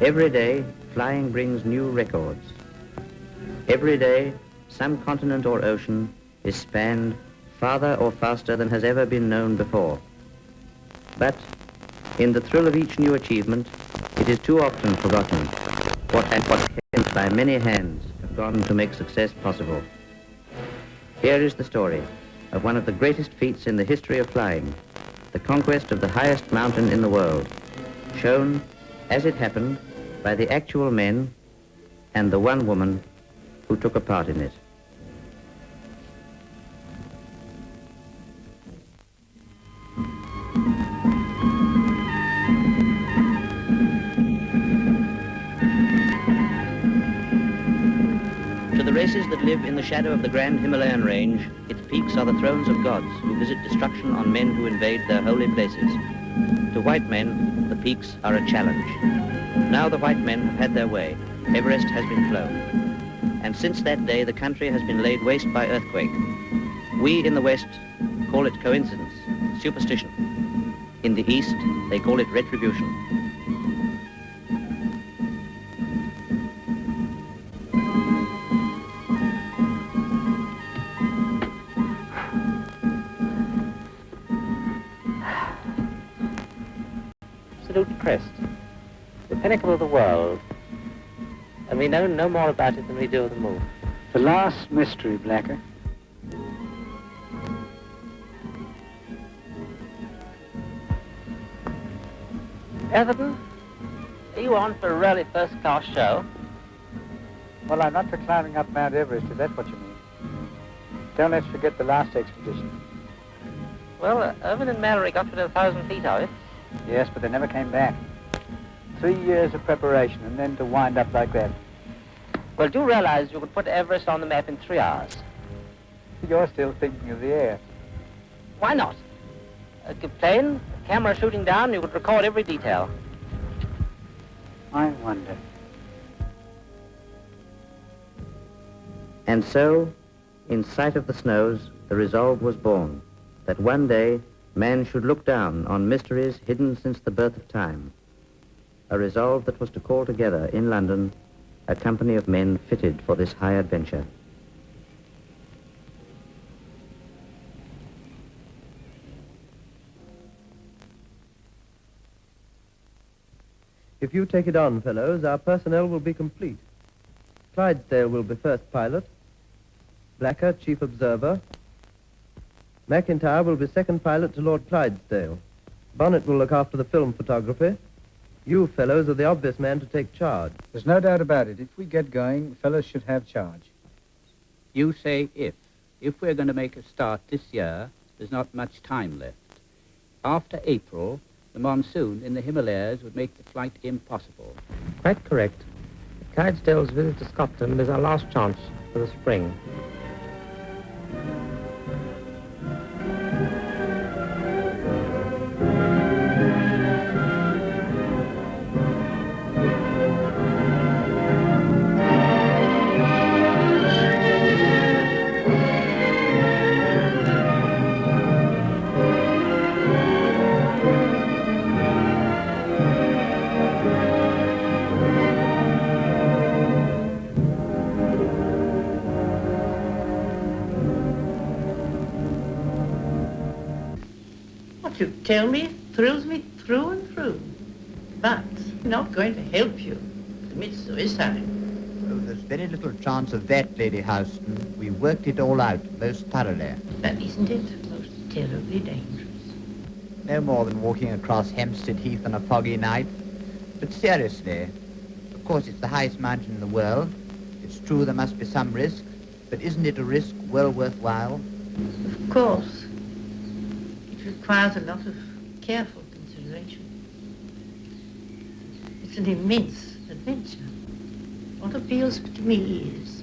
Every day, flying brings new records. Every day, some continent or ocean is spanned farther or faster than has ever been known before. But in the thrill of each new achievement, it is too often forgotten what by many hands have gone to make success possible. Here is the story of one of the greatest feats in the history of flying, the conquest of the highest mountain in the world, shown, as it happened, by the actual men and the one woman who took a part in it. To the races that live in the shadow of the grand Himalayan range, its peaks are the thrones of gods who visit destruction on men who invade their holy places. To white men, the peaks are a challenge. Now the white men have had their way. Everest has been flown. And since that day, the country has been laid waste by earthquake. We in the West call it coincidence, superstition. In the East, they call it retribution. Absolute crest, the pinnacle of the world, and we know no more about it than we do of the moon. The last mystery, Blacker. Etherton, are you on for a really first-class show? Well, I'm not for climbing up Mount Everest, if that's what you mean. Don't let's forget the last expedition. Well, Irvin and Mallory got within 1,000 feet of it. Yes, but they never came back. 3 years of preparation, and then to wind up like that. Well, do realize you could put Everest on the map in 3 hours. You're still thinking of the air. Why not? A plane, a camera shooting down, you could record every detail. I wonder. And so, in sight of the snows, the resolve was born that one day man should look down on mysteries hidden since the birth of time. A resolve that was to call together in London a company of men fitted for this high adventure. If you take it on, fellows, our personnel will be complete. Clydesdale will be first pilot, Blacker chief observer, McIntyre will be second pilot to Lord Clydesdale. Bonnet will look after the film photography. You fellows are the obvious man to take charge. There's no doubt about it. If we get going, fellows should have charge. You say if. If we're going to make a start this year, there's not much time left. After April, the monsoon in the Himalayas would make the flight impossible. Quite correct. Clydesdale's visit to Scotland is our last chance for the spring. What you tell me thrills me through and through. But it's not going to help you to commit suicide. Oh, there's very little chance of that, Lady Houston. We worked it all out most thoroughly. But isn't it most terribly dangerous? No more than walking across Hampstead Heath on a foggy night. But seriously, of course it's the highest mountain in the world. It's true there must be some risk, but isn't it a risk well worthwhile? Of course. It requires a lot of careful consideration. It's an immense adventure. What appeals to me is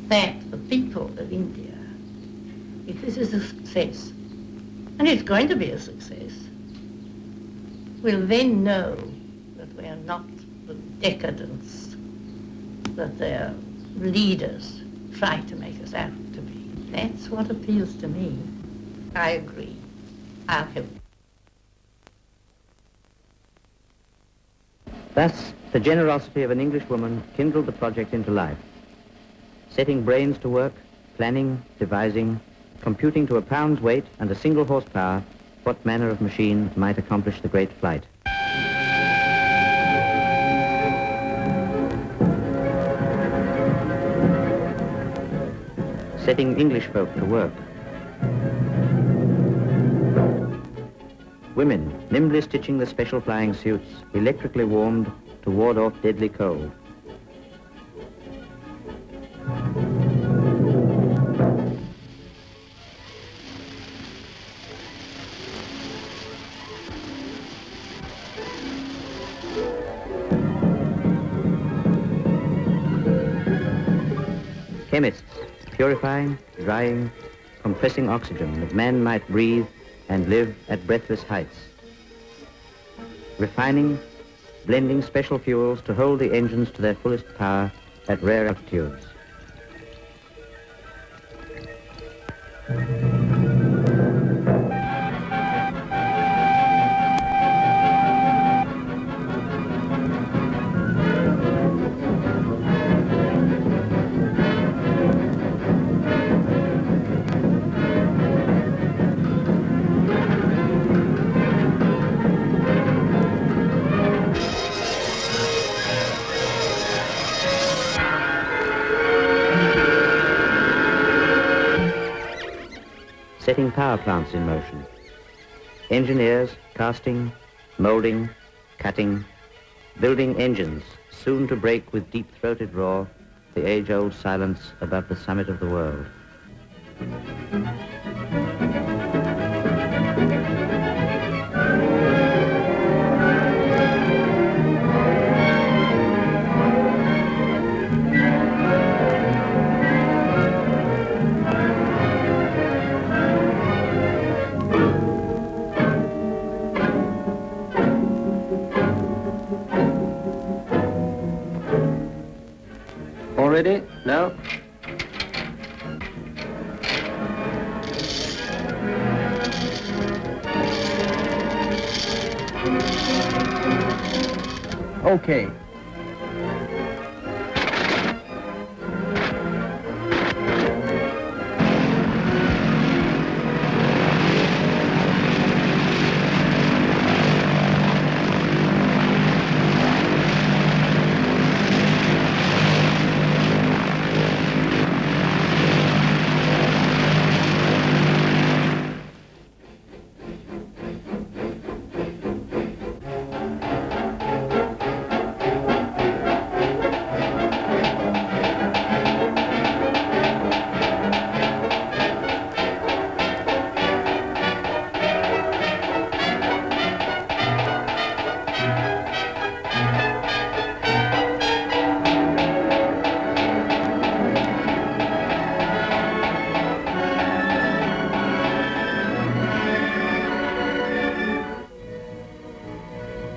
that the people of India, if this is a success, and it's going to be a success, will then know that we are not the decadents that their leaders try to make us out to be. That's what appeals to me. I agree. I'll help. Thus, The generosity of an Englishwoman kindled the project into life, setting brains to work, planning, devising, computing to a pound's weight and a single horsepower what manner of machine might accomplish the great flight. Setting English folk to work. Women nimbly stitching the special flying suits, electrically warmed to ward off deadly cold. Chemists purifying, drying, compressing oxygen that man might breathe and live at breathless heights. Refining, blending special fuels to hold the engines to their fullest power at rare altitudes. Setting power plants in motion. Engineers casting, molding, cutting, building engines soon to break with deep-throated roar the age-old silence above the summit of the world. Ready? No? Okay.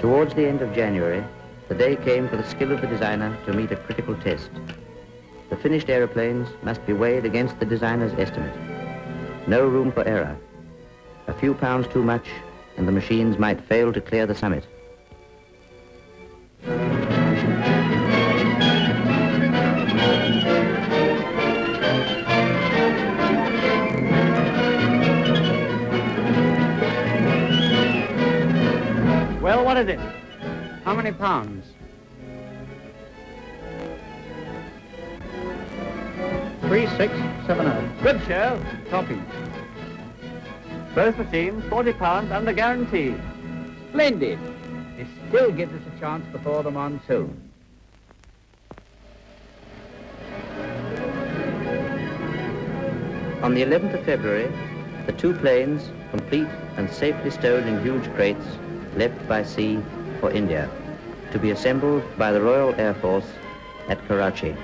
Towards the end of January, the day came for the skill of the designer to meet a critical test. The finished aeroplanes must be weighed against the designer's estimate. No room for error. A few pounds too much, and the machines might fail to clear the summit. Well, what is it? How many pounds? 3670. Good show. Copy. Both machines, 40 pounds under guarantee. Splendid. This still gives us a chance before the monsoon. On the 11th of February, the two planes, complete and safely stowed in huge crates, left by sea for India, to be assembled by the Royal Air Force at Karachi.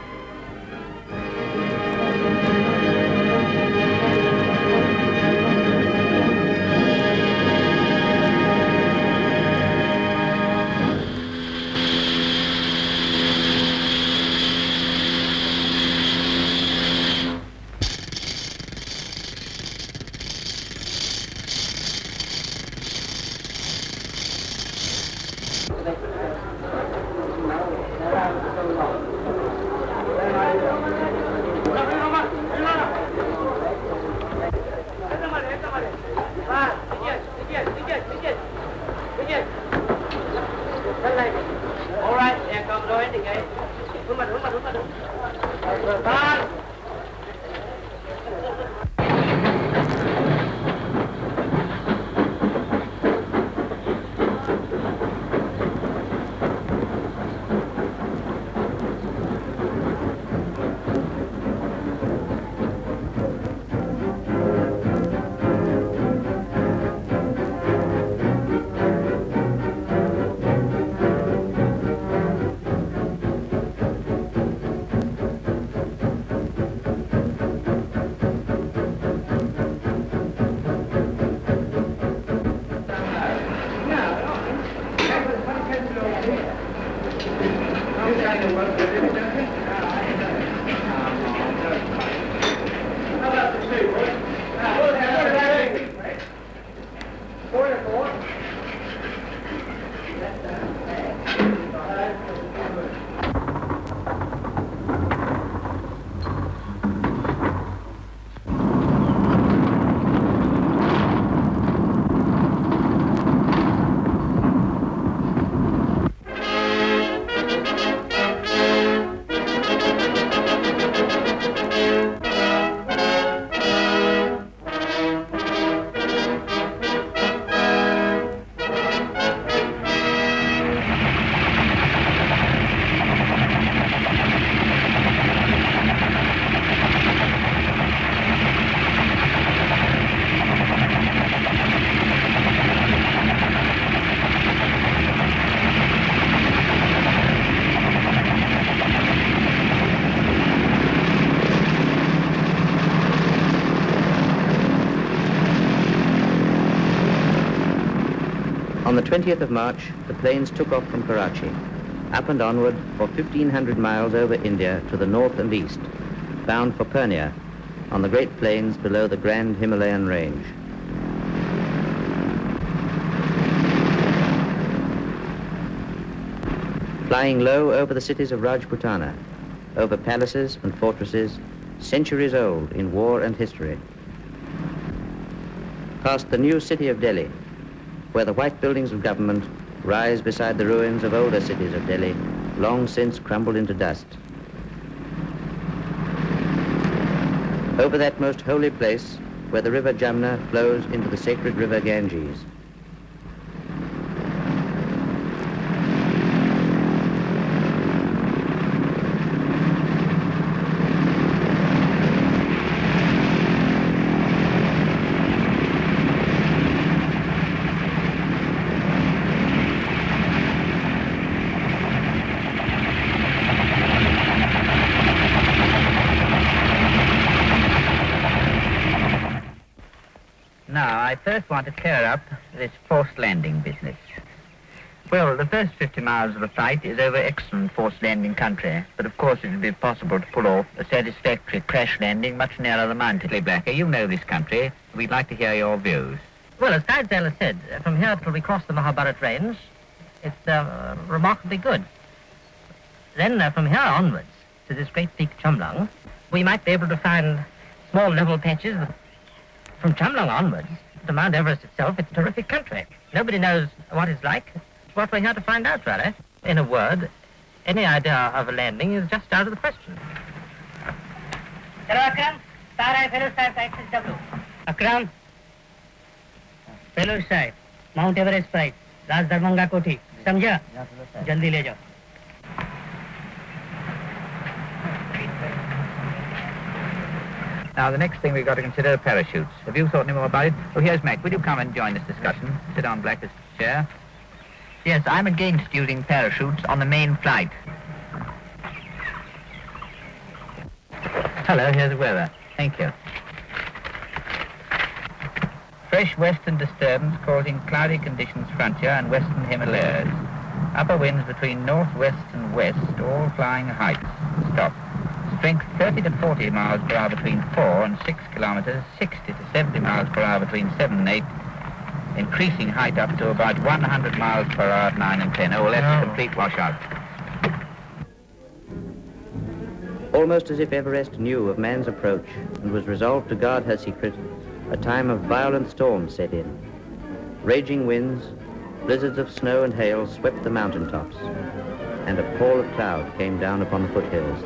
All right, there comes our indicator. On the 20th of March, the planes took off from Karachi, up and onward for 1,500 miles over India to the north and east, bound for Purnia, on the great plains below the grand Himalayan range. Flying low over the cities of Rajputana, over palaces and fortresses, centuries old in war and history. Past the new city of Delhi, where the white buildings of government rise beside the ruins of older cities of Delhi, long since crumbled into dust. Over that most holy place, where the river Jamna flows into the sacred river Ganges. Now, I first want to clear up this forced landing business. Well, the first 50 miles of the flight is over excellent forced landing country, but of course it would be possible to pull off a satisfactory crash landing much nearer the mountain. Blacker, you know this country. We'd like to hear your views. Well, as Clydesdale has said, from here till we cross the Mahabharat range, it's remarkably good. Then from here onwards to this great peak Chamlang, we might be able to find small level patches. From Chamlang onwards to Mount Everest itself, it's a terrific country. Nobody knows what it's like. It's what we're here to find out, really. In a word, any idea of a landing is just out of the question. Hello, Akram. Tara, fellow side, access W. Akram. Fellow side, Mount Everest price, Raj Dharmanga Koti. Samjha? Jaldi le jao. Now, the next thing we've got to consider are parachutes. Have you thought any more about it? Oh, here's Mac. Will you come and join this discussion? Sit on Blacker's chair. Yes, I'm against using parachutes on the main flight. Hello, here's the weather. Thank you. Fresh western disturbance causing cloudy conditions frontier and western Himalayas. Upper winds between northwest and west, all flying heights. Stop. Strength 30 to 40 miles per hour between 4 and 6 kilometers, 60 to 70 miles per hour between 7 and 8, increasing height up to about 100 miles per hour at 9 and 10. Oh, well, that's a complete washout. Almost as if Everest knew of man's approach and was resolved to guard her secret, a time of violent storms set in. Raging winds, blizzards of snow and hail swept the mountaintops, and a pall of cloud came down upon the foothills.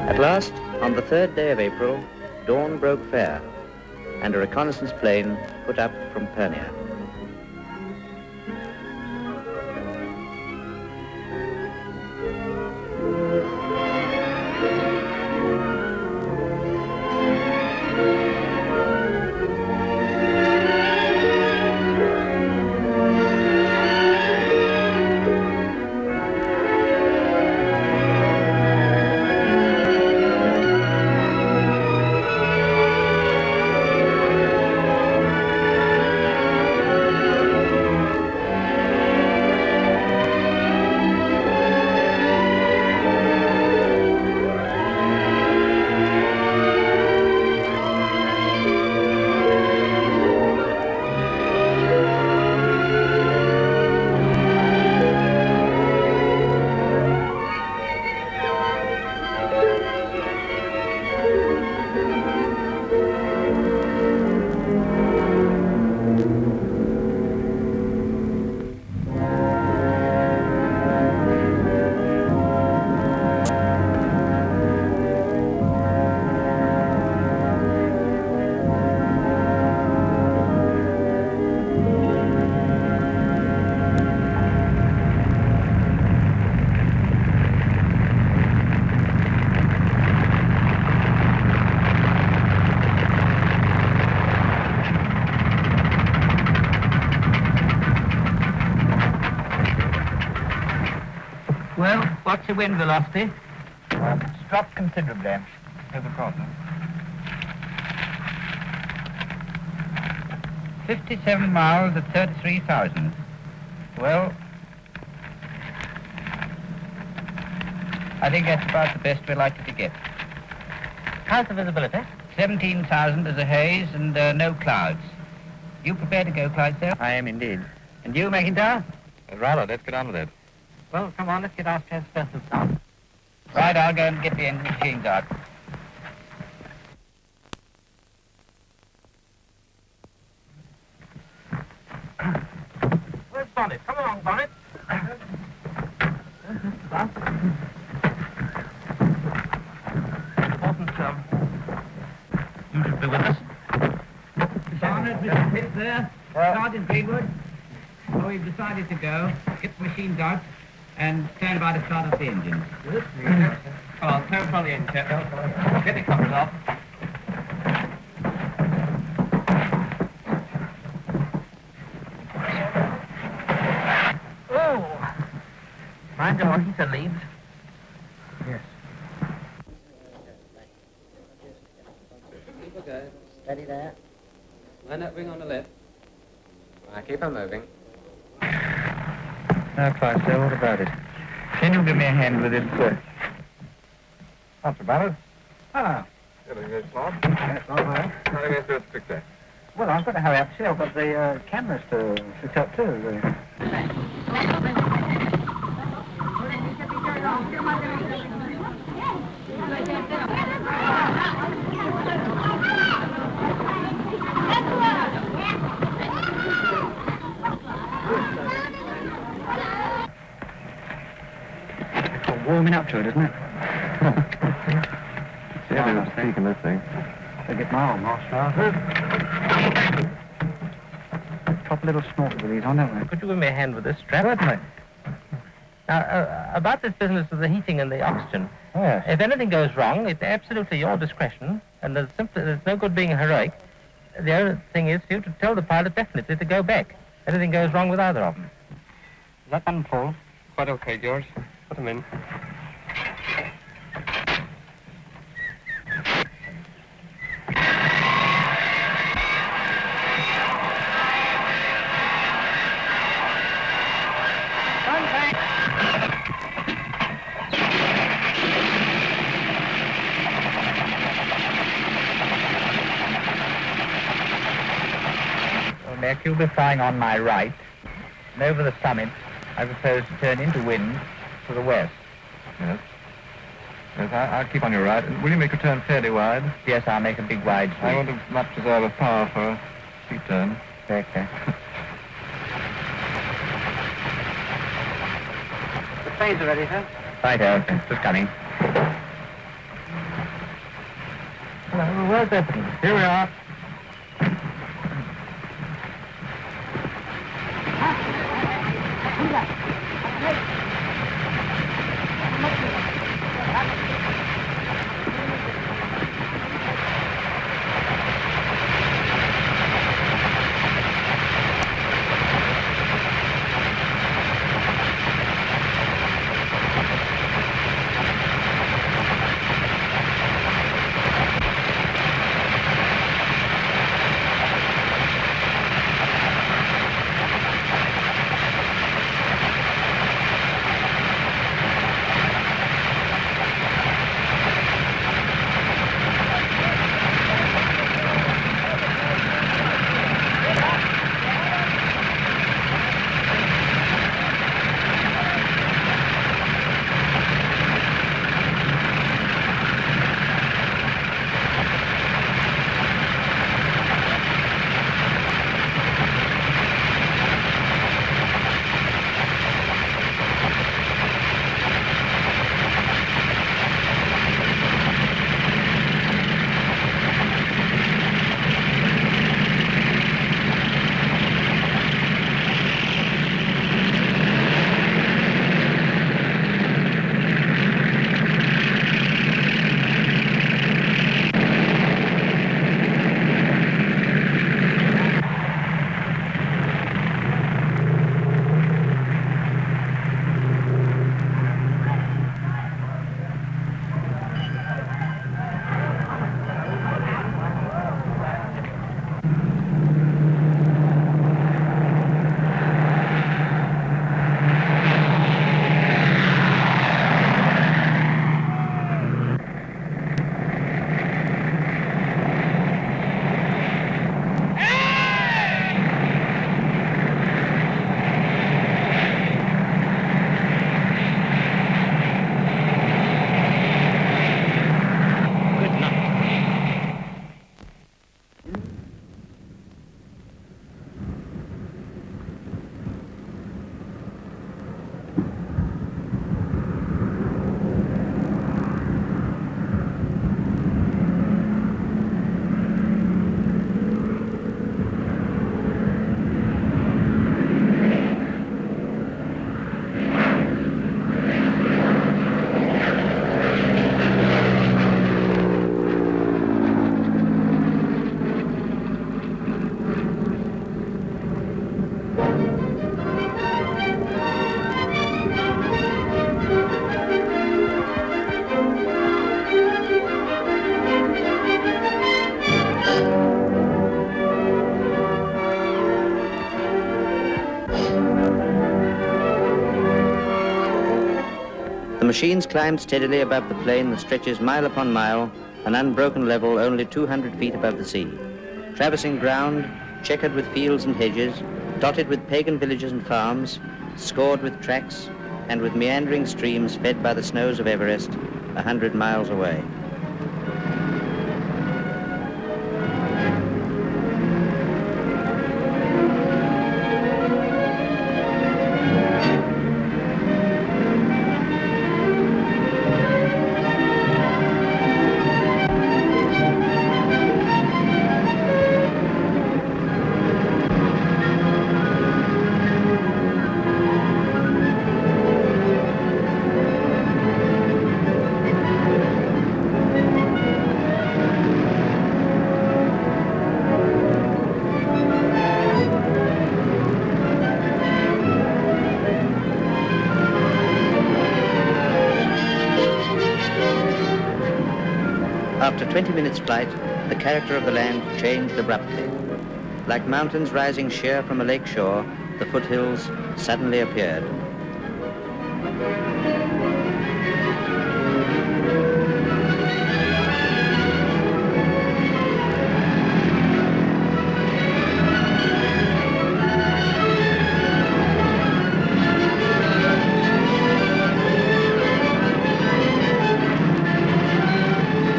At last, on the 3rd day of April, dawn broke fair, and a reconnaissance plane put up from Pernia. Well, what's the wind velocity? It's dropped considerably. No problem. 57 miles at 33,000. Well, I think that's about the best we're likely to get. How's the visibility? 17,000 as a haze and no clouds. You prepared to go, Clydesdale? I am indeed. And you, McIntyre? Rather, let's get on with it. Well, come on, let's get our stress first now. Right, I'll go and get the engine machines out. Where's Bonnet? Come along, Bonnet. You should be with us. Barkas, Mr. Pitt there. Sergeant Greenwood. So we've decided to go, get the machines out, and stand about to start up the engines. Come on, turn from the engine. Get the covers off. Oh! Mind your heater leaves. Yes. Keep her good. Steady there. Line that ring on the left. I keep her moving. Now, Clydesdale, what about it? Can you give me a hand with it, sir? What's about it? Ah. Yes, not bad. How are you going to do it quickly? Well, I've got to hurry up. See, I've got the cameras to fix up, too. warming up to it, isn't it? Yeah, there's a peak in this thing. They get my old horse started. Top little snorkel with these on, don't we? Could you give me a hand with this strap? Certainly. Now, about this business of the heating and the oxygen, Oh, yes. if anything goes wrong, it's absolutely your discretion, and there's no good being heroic. The only thing is for you to tell the pilot definitely to go back. If anything goes wrong with either of them. Is that done, Paul? Quite okay, George. Put them in. Mac, you'll be flying on my right, and over the summit, I propose to turn into wind to the west. Yes. Yes, I'll keep on your right. Will you make a turn fairly wide? Yes, I'll make a big wide sweep. I want a much reserve of power for a steep turn. Okay. The planes are ready, sir. Righto, just coming. Well, where's Everton? Here we are. The machines climbed steadily above the plain that stretches mile upon mile, an unbroken level only 200 feet above the sea. Traversing ground, checkered with fields and hedges, dotted with pagan villages and farms, scored with tracks, and with meandering streams fed by the snows of Everest 100 miles away. After 20 minutes' flight, the character of the land changed abruptly. Like mountains rising sheer from a lake shore, the foothills suddenly appeared.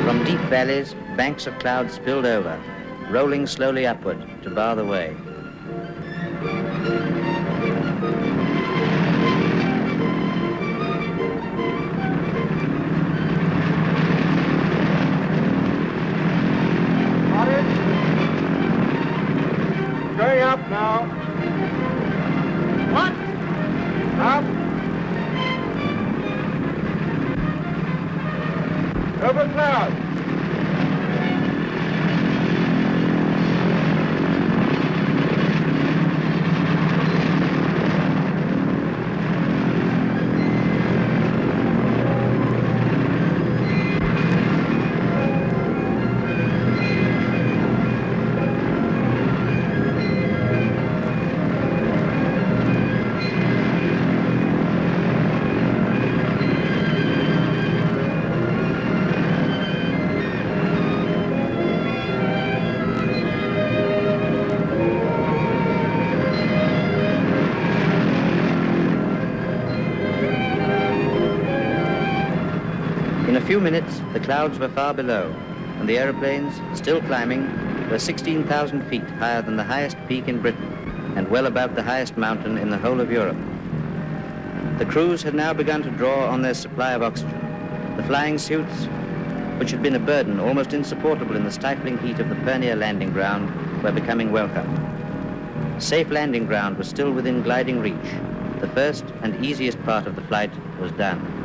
From deep valleys, banks of clouds spilled over, rolling slowly upward to bar the way. Going up now. What? Up. Over clouds. In a few minutes, the clouds were far below, and the aeroplanes, still climbing, were 16,000 feet higher than the highest peak in Britain and well above the highest mountain in the whole of Europe. The crews had now begun to draw on their supply of oxygen. The flying suits, which had been a burden almost insupportable in the stifling heat of the Pernia landing ground, were becoming welcome. Safe landing ground was still within gliding reach. The first and easiest part of the flight was done.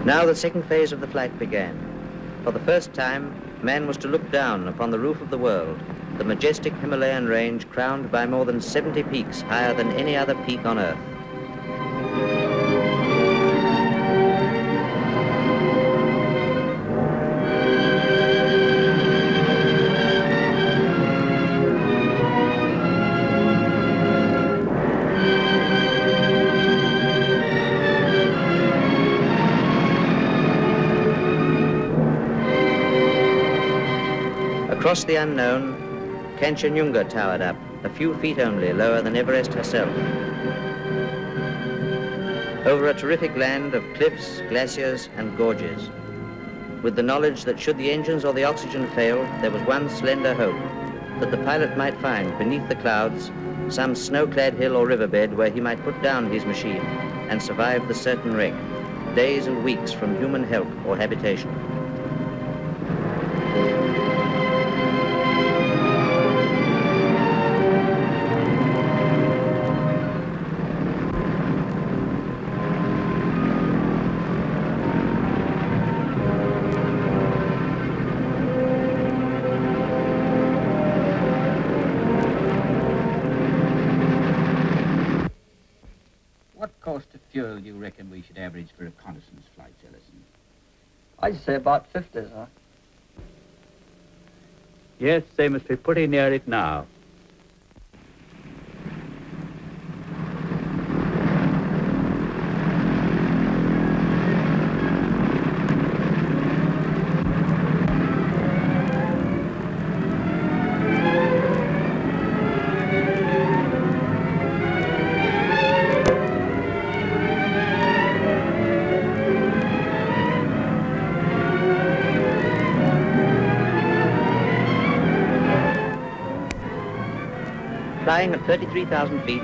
Now the second phase of the flight began. For the first time, man was to look down upon the roof of the world, the majestic Himalayan range crowned by more than 70 peaks higher than any other peak on Earth. Across the unknown, Kanchenjunga towered up, a few feet only lower than Everest herself. Over a terrific land of cliffs, glaciers, and gorges, with the knowledge that should the engines or the oxygen fail, there was one slender hope, that the pilot might find beneath the clouds some snow-clad hill or riverbed where he might put down his machine and survive the certain wreck, days and weeks from human help or habitation. What cost of fuel do you reckon we should average for reconnaissance flights, Ellison? I'd say about 50, sir. Yes, they must be pretty near it now. Flying at 33,000 feet,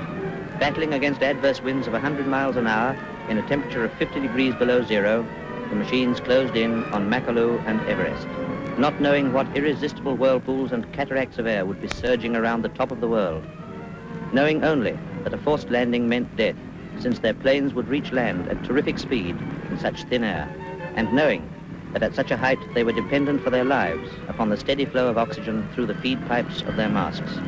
battling against adverse winds of 100 miles an hour in a temperature of 50 degrees below zero, the machines closed in on Montagu and Everest, not knowing what irresistible whirlpools and cataracts of air would be surging around the top of the world, knowing only that a forced landing meant death, since their planes would reach land at terrific speed in such thin air, and knowing that at such a height they were dependent for their lives upon the steady flow of oxygen through the feed pipes of their masks.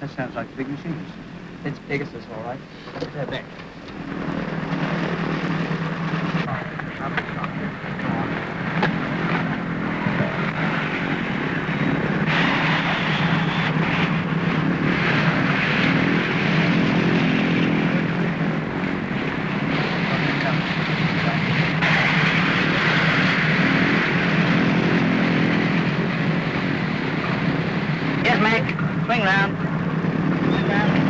That sounds like a big machine. It's Pegasus, all right. They're back. Yes, Mac. Swing round. Swing round.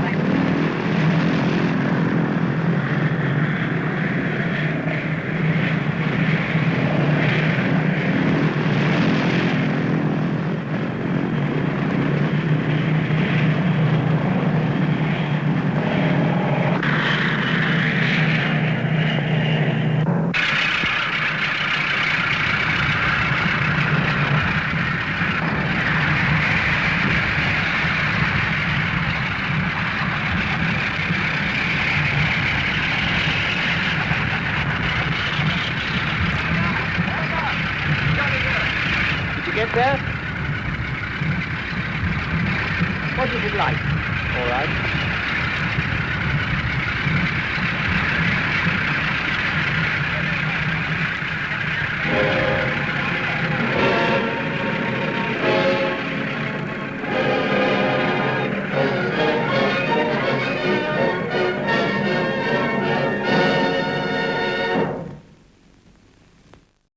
Get there? What is it like? All right.